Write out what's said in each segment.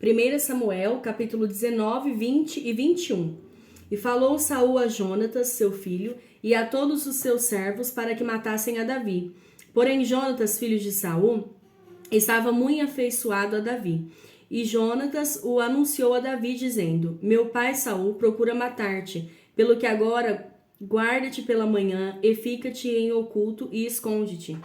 1 Samuel, capítulo 19, 20 e 21. E falou Saul a Jonatas, seu filho, e a todos os seus servos para que matassem a Davi. Porém, Jonatas, filho de Saul, estava muito afeiçoado a Davi. E Jonatas o anunciou a Davi, dizendo: Meu pai Saul procura matar-te, pelo que agora guarda-te pela manhã, e fica-te em oculto e esconde-te.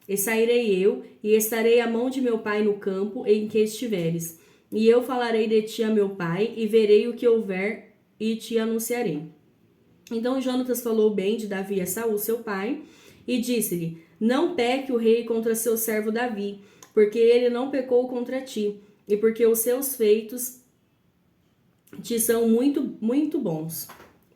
E sairei eu, e estarei à mão de meu pai no campo em que estiveres. E eu falarei de ti a meu pai, e verei o que houver, e te anunciarei. Então Jonatas falou bem de Davi a Saul, seu pai, e disse-lhe: Não peque o rei contra seu servo Davi, porque ele não pecou contra ti, e porque os seus feitos te são muito, muito bons.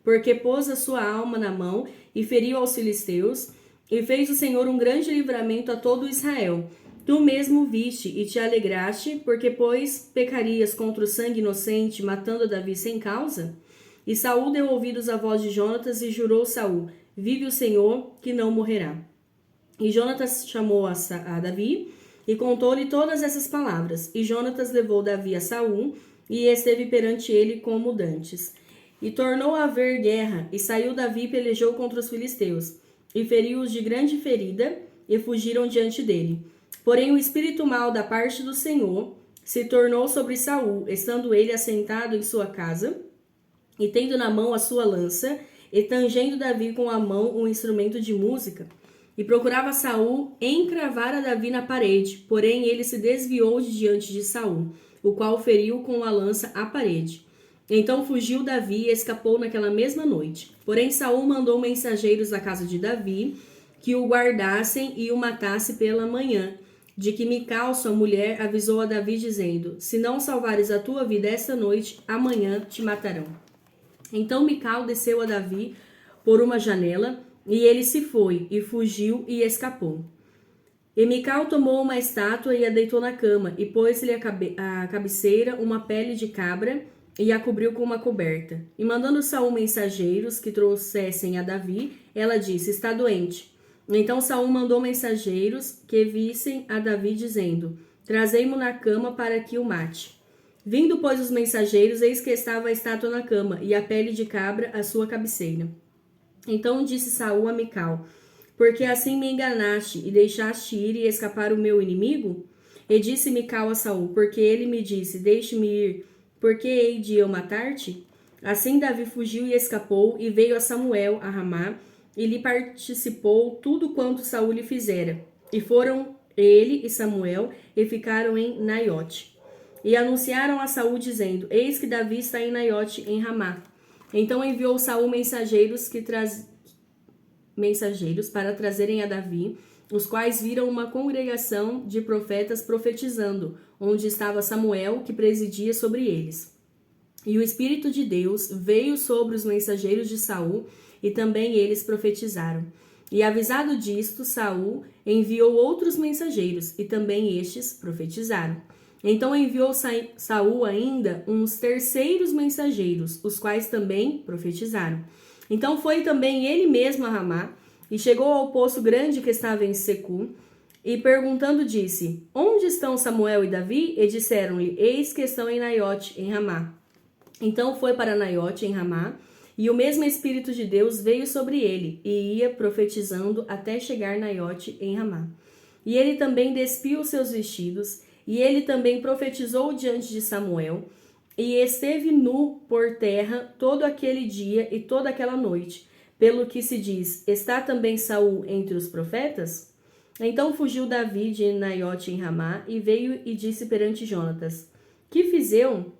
Porque pôs a sua alma na mão e feriu aos filisteus, e fez o Senhor um grande livramento a todo Israel. Tu mesmo viste e te alegraste, porque, pois, pecarias contra o sangue inocente, matando a Davi sem causa? E Saul deu ouvidos à voz de Jonatas e jurou Saul: Vive o Senhor, que não morrerá. E Jonatas chamou a Davi e contou-lhe todas essas palavras. E Jonatas levou Davi a Saul e esteve perante ele como dantes. E tornou a haver guerra, e saiu Davi e pelejou contra os filisteus, e feriu-os de grande ferida, e fugiram diante dele. Porém o espírito mau da parte do Senhor se tornou sobre Saul, estando ele assentado em sua casa, e tendo na mão a sua lança, e tangendo Davi com a mão um instrumento de música. E procurava Saul encravar a Davi na parede, porém ele se desviou de diante de Saul, o qual feriu com a lança a parede. Então fugiu Davi e escapou naquela mesma noite. Porém Saul mandou mensageiros à casa de Davi, que o guardassem e o matasse pela manhã, de que Mical, sua mulher, avisou a Davi, dizendo: Se não salvares a tua vida esta noite, amanhã te matarão. Então Mical desceu a Davi por uma janela, e ele se foi, e fugiu e escapou. E Mical tomou uma estátua e a deitou na cama, e pôs-lhe à cabeceira uma pele de cabra, e a cobriu com uma coberta. E mandando Saul mensageiros que trouxessem a Davi, ela disse: Está doente. Então Saul mandou mensageiros que vissem a Davi, dizendo: Trazei-mo na cama para que o mate. Vindo, pois, os mensageiros, eis que estava a estátua na cama, e a pele de cabra à sua cabeceira. Então disse Saul a Mical: Porque assim me enganaste, e deixaste ir e escapar o meu inimigo? E disse Mical a Saul: Porque ele me disse: Deixe-me ir, porque hei de eu matar-te? Assim Davi fugiu e escapou, e veio a Samuel a Ramá, e lhe participou tudo quanto Saul lhe fizera. E foram ele e Samuel, e ficaram em Naiote. E anunciaram a Saul, dizendo: Eis que Davi está em Naiote, em Ramá. Então enviou Saul mensageiros para trazerem a Davi, os quais viram uma congregação de profetas profetizando, onde estava Samuel, que presidia sobre eles. E o Espírito de Deus veio sobre os mensageiros de Saul, e também eles profetizaram. E avisado disto, Saul enviou outros mensageiros, e também estes profetizaram. Então enviou Saul ainda uns terceiros mensageiros, os quais também profetizaram. Então foi também ele mesmo a Ramá, e chegou ao poço grande que estava em Secu, e perguntando disse: Onde estão Samuel e Davi? E disseram-lhe: Eis que estão em Naiote, em Ramá. Então foi para Naiote, em Ramá, e o mesmo Espírito de Deus veio sobre ele, e ia profetizando até chegar Naiote, em Ramá. E ele também despiu os seus vestidos, e ele também profetizou diante de Samuel, e esteve nu por terra todo aquele dia e toda aquela noite, pelo que se diz: Está também Saul entre os profetas? Então fugiu Davi de Naiote em Ramá, e veio e disse perante Jonatas: Que fiz eu?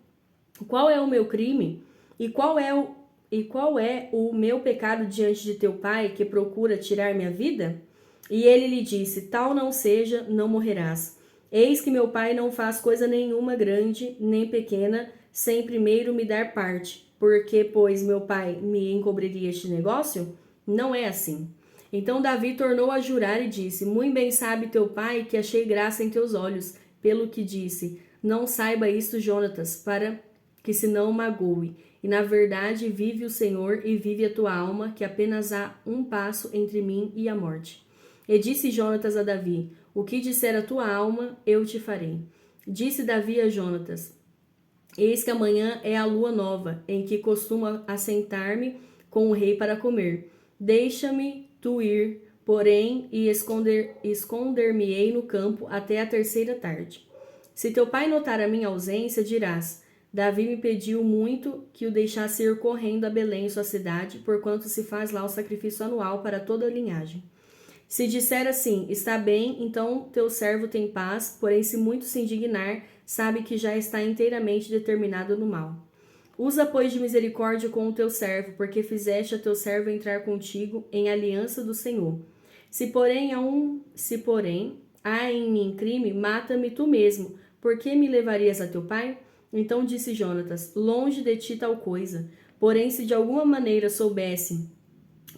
Qual é o meu crime? E qual é o meu pecado diante de teu pai, que procura tirar minha vida? E ele lhe disse: Tal não seja, não morrerás. Eis que meu pai não faz coisa nenhuma grande, nem pequena, sem primeiro me dar parte. Porque, pois, meu pai me encobriria este negócio? Não é assim. Então Davi tornou a jurar e disse: Muito bem sabe teu pai que achei graça em teus olhos, pelo que disse: Não saiba isto, Jonatas, para que se não magoe. E na verdade vive o Senhor e vive a tua alma, que apenas há um passo entre mim e a morte. E disse Jonatas a Davi: O que disser a tua alma, eu te farei. Disse Davi a Jonatas: Eis que amanhã é a lua nova, em que costumo assentar-me com o rei para comer. Deixa-me tu ir, porém, e esconder-me-ei no campo até a terceira tarde. Se teu pai notar a minha ausência, dirás: Davi me pediu muito que o deixasse ir correndo a Belém, sua cidade, porquanto se faz lá o sacrifício anual para toda a linhagem. Se disser assim, está bem, então teu servo tem paz, porém se muito se indignar, sabe que já está inteiramente determinado no mal. Usa, pois, de misericórdia com o teu servo, porque fizeste a teu servo entrar contigo em aliança do Senhor. Se porém há em mim crime, mata-me tu mesmo. Por que me levarias a teu pai? Então disse Jonatas: longe de ti tal coisa. Porém, se de alguma maneira soubesse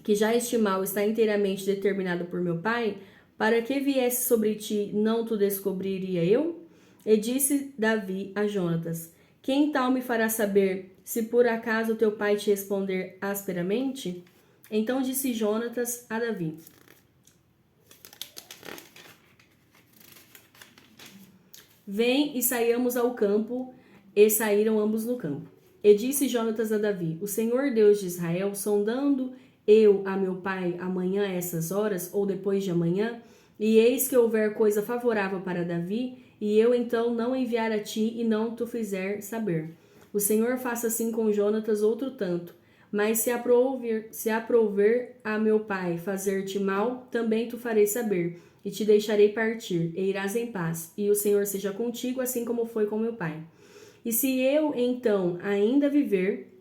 que já este mal está inteiramente determinado por meu pai, para que viesse sobre ti, não tu descobriria eu? E disse Davi a Jonatas: quem tal me fará saber, se por acaso teu pai te responder asperamente? Então disse Jonatas a Davi: vem e saiamos ao campo. E saíram ambos no campo. E disse Jonatas a Davi: o Senhor Deus de Israel, sondando eu a meu pai amanhã a essas horas, ou depois de amanhã, e eis que houver coisa favorável para Davi, e eu então não enviar a ti e não tu fizer saber. O Senhor faça assim com Jonatas outro tanto. Mas se aprouver a meu pai fazer-te mal, também tu farei saber, e te deixarei partir, e irás em paz, e o Senhor seja contigo, assim como foi com meu pai. E se eu, então, ainda viver,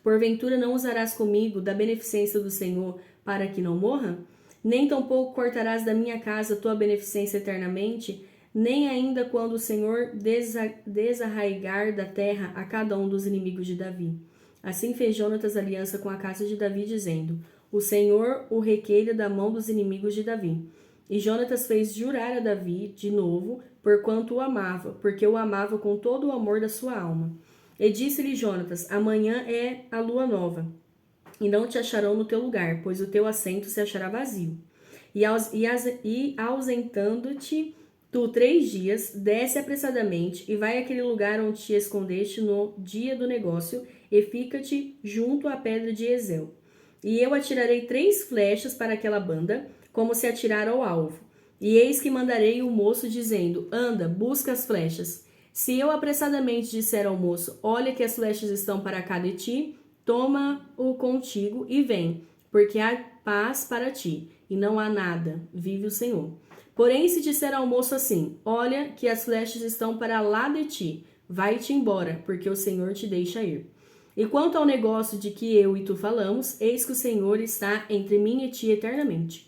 porventura não usarás comigo da beneficência do Senhor para que não morra? Nem tampouco cortarás da minha casa tua beneficência eternamente, nem ainda quando o Senhor desarraigar da terra a cada um dos inimigos de Davi. Assim fez Jonatas aliança com a casa de Davi, dizendo: o Senhor o requeira da mão dos inimigos de Davi. E Jonatas fez jurar a Davi de novo, porquanto o amava, porque o amava com todo o amor da sua alma. E disse-lhe Jonatas: amanhã é a lua nova, e não te acharão no teu lugar, pois o teu assento se achará vazio. E ausentando-te tu 3 dias, desce apressadamente, e vai àquele lugar onde te escondeste no dia do negócio, e fica-te junto à pedra de Ezel. E eu atirarei 3 flechas para aquela banda, como se atirar ao alvo. E eis que mandarei o moço, dizendo: anda, busca as flechas. Se eu apressadamente disser ao moço: olha que as flechas estão para cá de ti, toma-o contigo e vem, porque há paz para ti, e não há nada, vive o Senhor. Porém, se disser ao moço assim: olha que as flechas estão para lá de ti, vai-te embora, porque o Senhor te deixa ir. E quanto ao negócio de que eu e tu falamos, eis que o Senhor está entre mim e ti eternamente.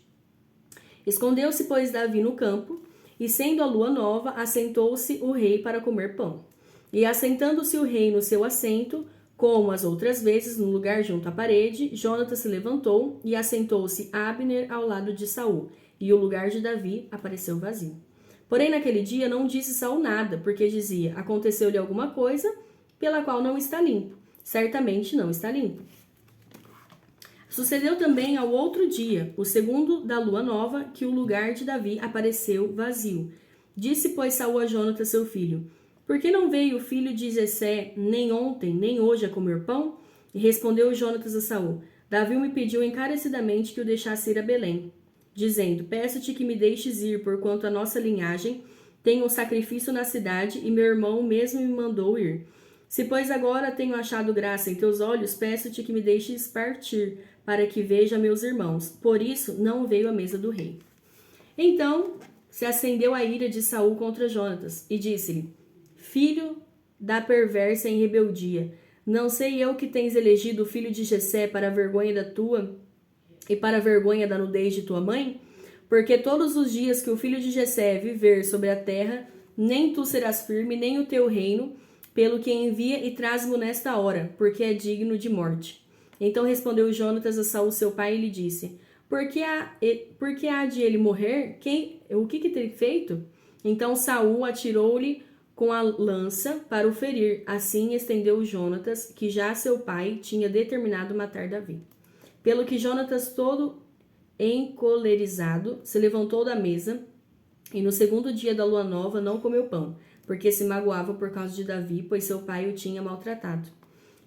Escondeu-se, pois, Davi no campo, e sendo a lua nova, assentou-se o rei para comer pão. E assentando-se o rei no seu assento, como as outras vezes, no lugar junto à parede, Jonatas se levantou e assentou-se Abner ao lado de Saul, e o lugar de Davi apareceu vazio. Porém, naquele dia não disse Saul nada, porque dizia: aconteceu-lhe alguma coisa pela qual não está limpo. Certamente não está limpo. Sucedeu também ao outro dia, o segundo da lua nova, que o lugar de Davi apareceu vazio. Disse, pois, Saul a Jonatas, seu filho: por que não veio o filho de Jessé nem ontem, nem hoje a comer pão? E respondeu Jonatas a Saul: Davi me pediu encarecidamente que o deixasse ir a Belém, dizendo: peço-te que me deixes ir, porquanto a nossa linhagem tem um sacrifício na cidade, e meu irmão mesmo me mandou ir. Se, pois, agora tenho achado graça em teus olhos, peço-te que me deixes partir, para que veja meus irmãos. Por isso não veio à mesa do rei. Então se acendeu a ira de Saul contra Jonatas, e disse-lhe: filho da perversa em rebeldia, não sei eu que tens elegido o filho de Jessé para a vergonha da tua e para a vergonha da nudez de tua mãe? Porque todos os dias que o filho de Jessé viver sobre a terra, nem tu serás firme, nem o teu reino, pelo que envia e traz-mo nesta hora, porque é digno de morte. Então respondeu Jonatas a Saul seu pai e lhe disse: por que há de ele morrer? O que tem feito? Então Saul atirou-lhe com a lança para o ferir. Assim estendeu Jonatas, que já seu pai tinha determinado matar Davi. Pelo que Jonatas, todo encolerizado, se levantou da mesa, e no segundo dia da lua nova não comeu pão, porque se magoava por causa de Davi, pois seu pai o tinha maltratado.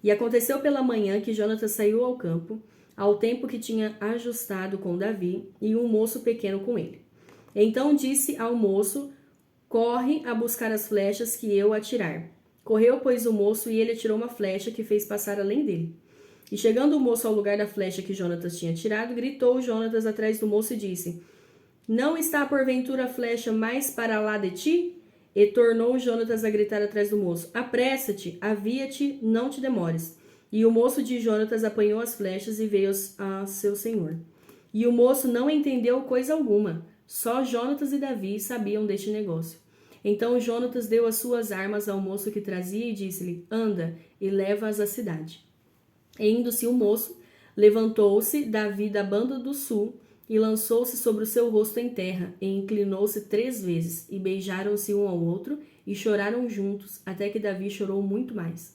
E aconteceu pela manhã que Jonatas saiu ao campo, ao tempo que tinha ajustado com Davi, e um moço pequeno com ele. Então disse ao moço: corre a buscar as flechas que eu atirar. Correu, pois, o moço, e ele atirou uma flecha que fez passar além dele. E chegando o moço ao lugar da flecha que Jonatas tinha atirado, gritou Jonatas atrás do moço e disse: não está porventura a flecha mais para lá de ti? E tornou Jonatas a gritar atrás do moço: apressa-te, avia-te, não te demores. E o moço de Jonatas apanhou as flechas e veio a seu senhor. E o moço não entendeu coisa alguma. Só Jonatas e Davi sabiam deste negócio. Então Jonatas deu as suas armas ao moço que trazia e disse-lhe: anda e leva-as à cidade. E indo-se o moço, levantou-se Davi da banda do sul e lançou-se sobre o seu rosto em terra, e inclinou-se 3 vezes, e beijaram-se um ao outro, e choraram juntos, até que Davi chorou muito mais.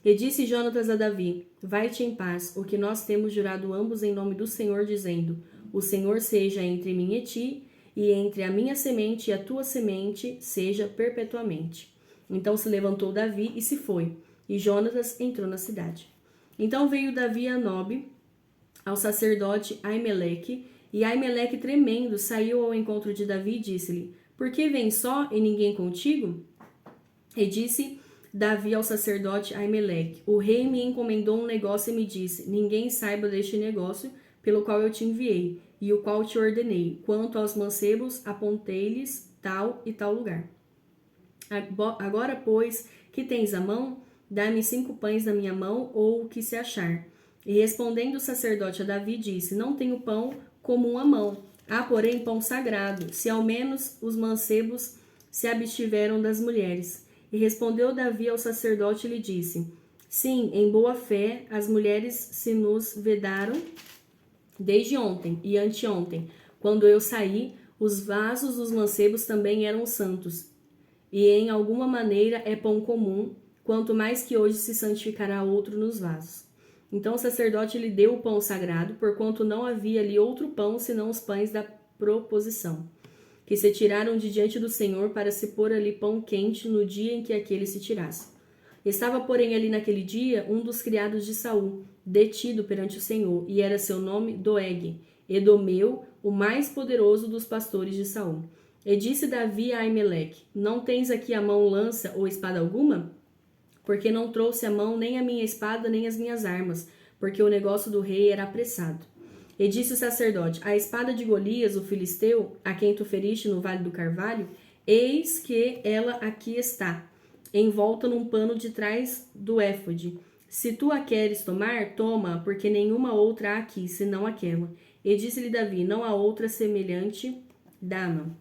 E disse Jonatas a Davi: vai-te em paz, o que nós temos jurado ambos em nome do Senhor, dizendo: o Senhor seja entre mim e ti, e entre a minha semente e a tua semente seja perpetuamente. Então se levantou Davi e se foi, e Jonatas entrou na cidade. Então veio Davi a Nobe, ao sacerdote Aimeleque, e Aimeleque, tremendo, saiu ao encontro de Davi e disse-lhe: por que vens só e ninguém contigo? E disse Davi ao sacerdote Aimeleque: o rei me encomendou um negócio e me disse: ninguém saiba deste negócio pelo qual eu te enviei, e o qual te ordenei. Quanto aos mancebos, apontei-lhes tal e tal lugar. Agora, pois, que tens à mão? Dá-me 5 pães na minha mão, ou o que se achar. E respondendo o sacerdote a Davi, disse: não tenho pão comum à mão. Há, porém, pão sagrado, se ao menos os mancebos se abstiveram das mulheres. E respondeu Davi ao sacerdote e lhe disse: sim, em boa fé, as mulheres se nos vedaram desde ontem e anteontem. Quando eu saí, os vasos dos mancebos também eram santos. E em alguma maneira é pão comum, quanto mais que hoje se santificará outro nos vasos. Então o sacerdote lhe deu o pão sagrado, porquanto não havia ali outro pão senão os pães da proposição, que se tiraram de diante do Senhor para se pôr ali pão quente no dia em que aquele se tirasse. Estava, porém, ali naquele dia um dos criados de Saul, detido perante o Senhor, e era seu nome Doeg, Edomeu, o mais poderoso dos pastores de Saul. E disse Davi a Aimeleque: não tens aqui à mão lança ou espada alguma? Porque não trouxe à mão nem a minha espada nem as minhas armas, porque o negócio do rei era apressado. E disse o sacerdote: a espada de Golias, o filisteu, a quem tu feriste no vale do Carvalho, eis que ela aqui está, envolta num pano de trás do éfode. Se tu a queres tomar, toma, porque nenhuma outra há aqui, senão aquela. E disse-lhe Davi: não há outra semelhante, dá-me.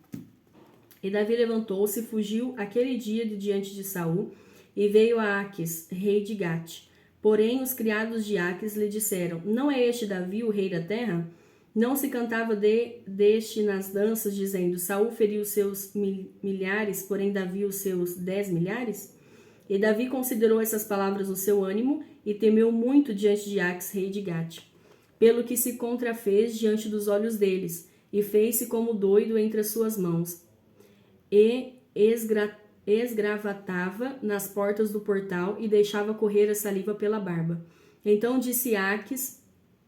E Davi levantou-se e fugiu aquele dia de diante de Saul, e veio a Aquis, rei de Gate. Porém, os criados de Aquis lhe disseram: não é este Davi o rei da terra? Não se cantava deste nas danças, dizendo: Saul feriu os seus milhares, porém Davi os seus 10 milhares? E Davi considerou essas palavras no seu ânimo e temeu muito diante de Aquis, rei de Gate, pelo que se contrafez diante dos olhos deles, e fez-se como doido entre as suas mãos, e esgravatava nas portas do portal e deixava correr a saliva pela barba. Então disse Aquis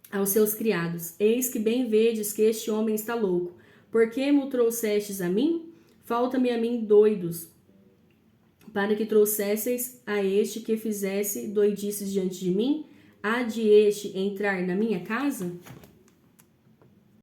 aos seus criados: eis que bem vedes que este homem está louco. Por que me trouxestes a mim? Falta-me a mim doidos, para que trouxesseis a este que fizesse doidices diante de mim? Há de este entrar na minha casa?